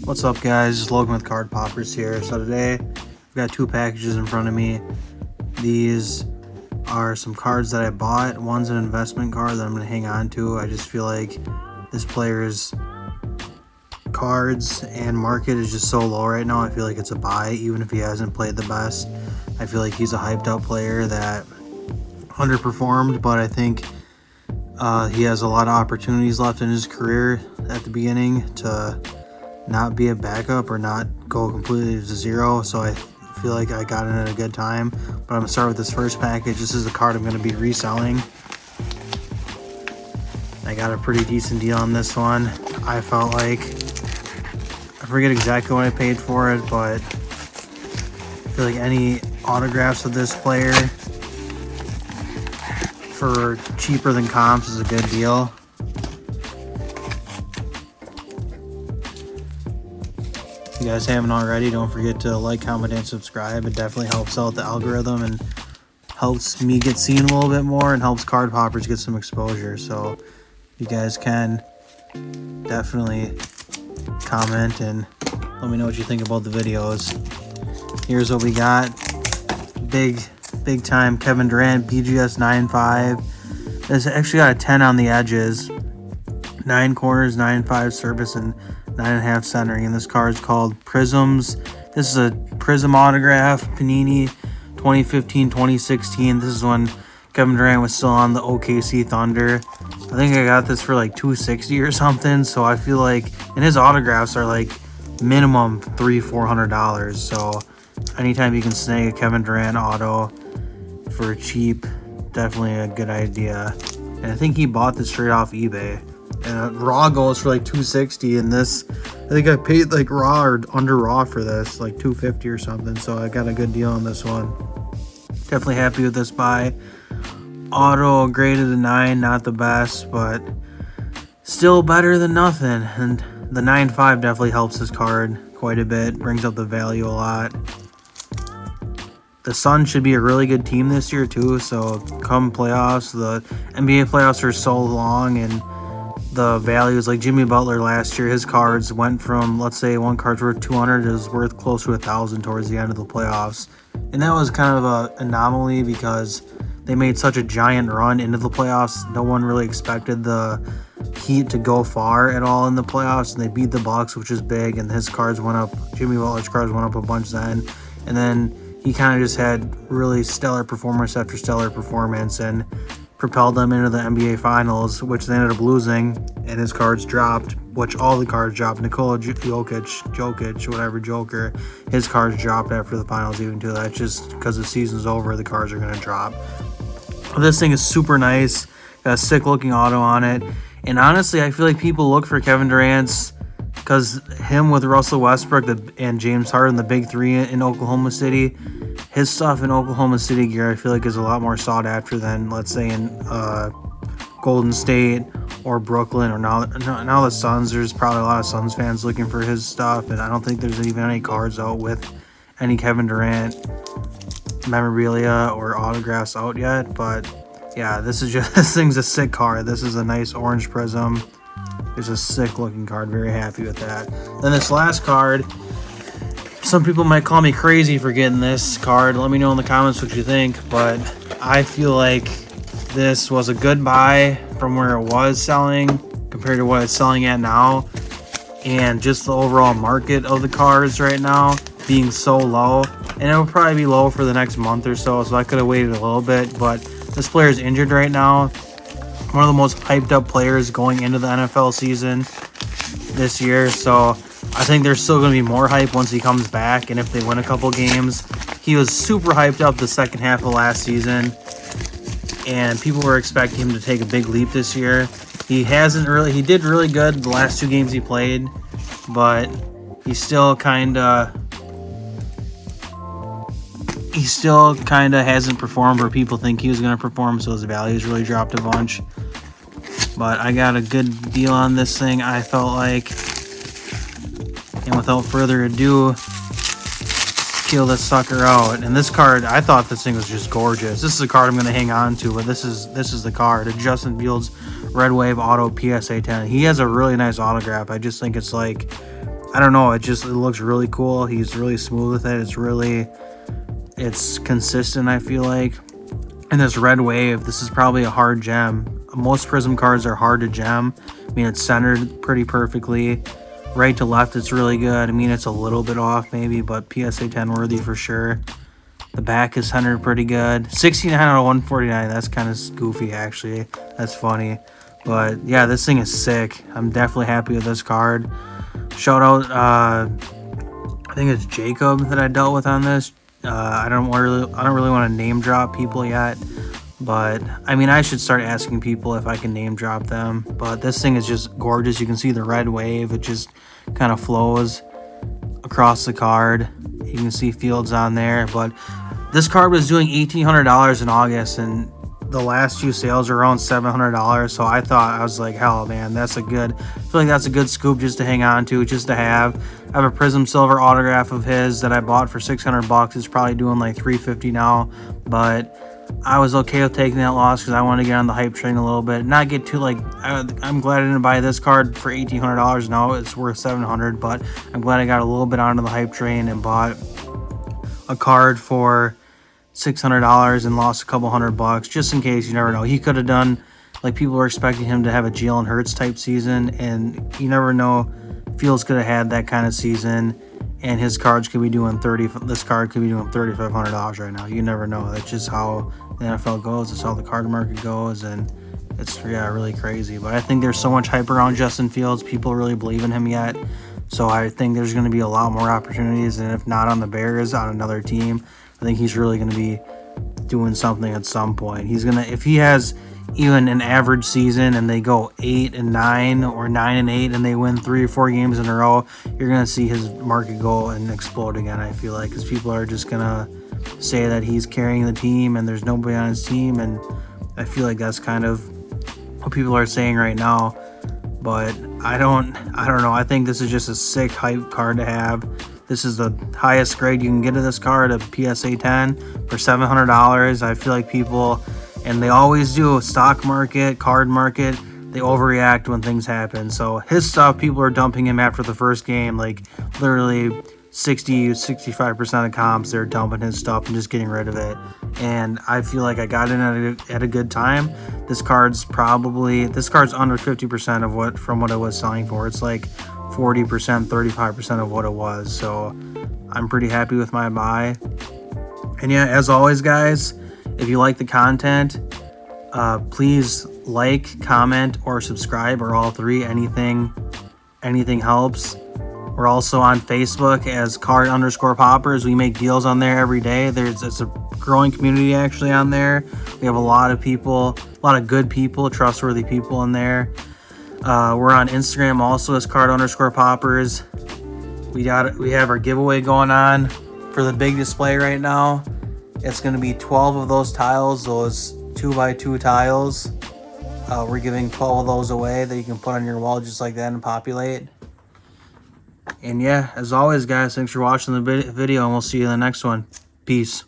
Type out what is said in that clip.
What's up, guys? It's Logan with Card Poppers here. So today I've got two packages in front of me. These are some cards that I bought. One's an investment card that I'm going to hang on to. I just feel like this player's cards and market is just so low right now. I feel like it's a buy, even if he hasn't played the best. I feel like he's a hyped up player that underperformed, but I think he has a lot of opportunities left in his career at the beginning to not be a backup or not go completely to zero. So I feel like I got in at a good time. But I'm going to start with this first package. This is the card I'm going to be reselling. I got a pretty decent deal on this one. I felt like, I forget exactly what I paid for it, but I feel like any autographs of this player for cheaper than comps is a good deal. If you guys haven't already, don't forget to like, comment, and subscribe. It definitely helps out the algorithm and helps me get seen a little bit more and helps Card Poppers get some exposure. So you guys can definitely comment and let me know what you think about the videos. Here's what we got. Big time Kevin Durant, BGS 9.5. This actually got a 10 on the edges. 9 corners, 9.5 surface, and 9.5 centering. And this card is called Prisms. This is a Prism autograph, Panini 2015-2016. This is when Kevin Durant was still on the OKC Thunder. I think I got this for like $260 or something. So I feel like, and his autographs are like minimum $300-400. So anytime you can snag a Kevin Durant auto for cheap, definitely a good idea. And I think he bought this straight off eBay. And raw goes for like $260, and this, I think I paid like raw or under raw for this, like $250 or something. So I got a good deal on this one. Definitely happy with this buy. Auto graded a 9, not the best, but still better than nothing. And the 9.5 definitely helps this card quite a bit, brings up the value a lot. The Suns should be a really good team this year too, so come playoffs, the NBA playoffs are so long, and the values, like Jimmy Butler last year, his cards went from, let's say one card's worth 200 is worth close to 1,000 towards the end of the playoffs. And that was kind of an anomaly because they made such a giant run into the playoffs. No one really expected the Heat to go far at all in the playoffs, and they beat the Bucks, which is big, and his cards went up, Jimmy Butler's cards went up a bunch then. And then he kind of just had really stellar performance after stellar performance and propelled them into the NBA Finals, which they ended up losing, and his cards dropped, which all the cards dropped. Nikola Jokic, whatever, Joker, his cards dropped after the Finals even too. That's just because the season's over, the cards are going to drop. This thing is super nice. Got a sick looking auto on it. And honestly, I feel like people look for Kevin Durant's, because him with Russell Westbrook and James Harden, the big three in Oklahoma City, his stuff in Oklahoma City gear I feel like is a lot more sought after than, let's say, in Golden State or Brooklyn, or now the Suns. There's probably a lot of Suns fans looking for his stuff, and I don't think there's even any cards out with any Kevin Durant memorabilia or autographs out yet. But yeah, this thing's a sick card. This is a nice orange prism. It's a sick looking card. Very happy with that. Then this last card, some people might call me crazy for getting this card. Let me know in the comments what you think, but I feel like this was a good buy from where it was selling compared to what it's selling at now, and just the overall market of the cards right now being so low. And it will probably be low for the next month or so I could have waited a little bit, but this player is injured right now. One of the most hyped up players going into the NFL season this year, so I think there's still going to be more hype once he comes back, and if they win a couple games. He was super hyped up the second half of last season, and people were expecting him to take a big leap this year. He did really good the last 2 games he played, but he still kind of hasn't performed where people think he was going to perform, so his value's really dropped a bunch. But I got a good deal on this thing, I felt like. And without further ado, peel this sucker out. And this card, I thought this thing was just gorgeous. This is a card I'm going to hang on to, but this is the card. A Justin Fields Red Wave Auto PSA 10. He has a really nice autograph. I just think it's like, I don't know, it looks really cool. He's really smooth with it. It's consistent, I feel like. And this red wave, this is probably a hard gem. Most Prism cards are hard to gem. I mean, it's centered pretty perfectly. Right to left, it's really good. I mean, it's a little bit off maybe, but PSA 10 worthy for sure. The back is centered pretty good. 69 out of 149. That's kind of goofy, actually. That's funny. But yeah, this thing is sick. I'm definitely happy with this card. Shout out, I think it's Jacob that I dealt with on this. I don't really want to name drop people yet, but I mean, I should start asking people if I can name drop them. But this thing is just gorgeous. You can see the red wave. It just kind of flows across the card. You can see Fields on there, but this card was doing $1,800 in August, and the last few sales are around $700. So I was like, hell, man, I feel like that's a good scoop just to hang on to, just to have. I have a Prism Silver autograph of his that I bought for $600. It's probably doing like $350 now, but I was okay with taking that loss because I want to get on the hype train a little bit, not get too like. I'm glad I didn't buy this card for $1,800. Now it's worth $700, but I'm glad I got a little bit onto the hype train and bought a card for $600 and lost a couple $100 just in case. You never know. He could have done, like, people were expecting him to have a Jalen Hurts type season, and you never know. Fields could have had that kind of season, and his cards could be doing this card could be doing $3,500 right now. You never know. That's just how the NFL goes. It's how the card market goes, and it's really crazy. But I think there's so much hype around Justin Fields. People really believe in him yet. So I think there's going to be a lot more opportunities, and if not on the Bears, on another team, I think he's really going to be doing something at some point. If he has even an average season and they go 8-9 or 9-8 and they win 3 or 4 games in a row, you're going to see his market go and explode again, I feel like, because people are just going to say that he's carrying the team and there's nobody on his team, and I feel like that's kind of what people are saying right now. But I don't know. I think this is just a sick hype card to have. This is the highest grade you can get of this card, a PSA 10 for $700. I feel like people, and they always do, stock market, card market, they overreact when things happen. So his stuff, people are dumping him after the first game, like literally 65% of comps, they're dumping his stuff and just getting rid of it. And I feel like I got in at a good time. This card's under 50% from what it was selling for. It's like 40%, 35% of what it was. So I'm pretty happy with my buy. And yeah, as always, guys, if you like the content, please like, comment, or subscribe, or all three. Anything helps. We're also on Facebook as card_poppers. We make deals on there every day. It's a growing community actually on there. We have a lot of people, a lot of good people, trustworthy people in there. We're on Instagram also as card_poppers. We have our giveaway going on for the big display right now. It's going to be 12 of those tiles, those 2x2 tiles. We're giving 12 of those away that you can put on your wall just like that and populate. And yeah, as always, guys, thanks for watching the video, and we'll see you in the next one. Peace.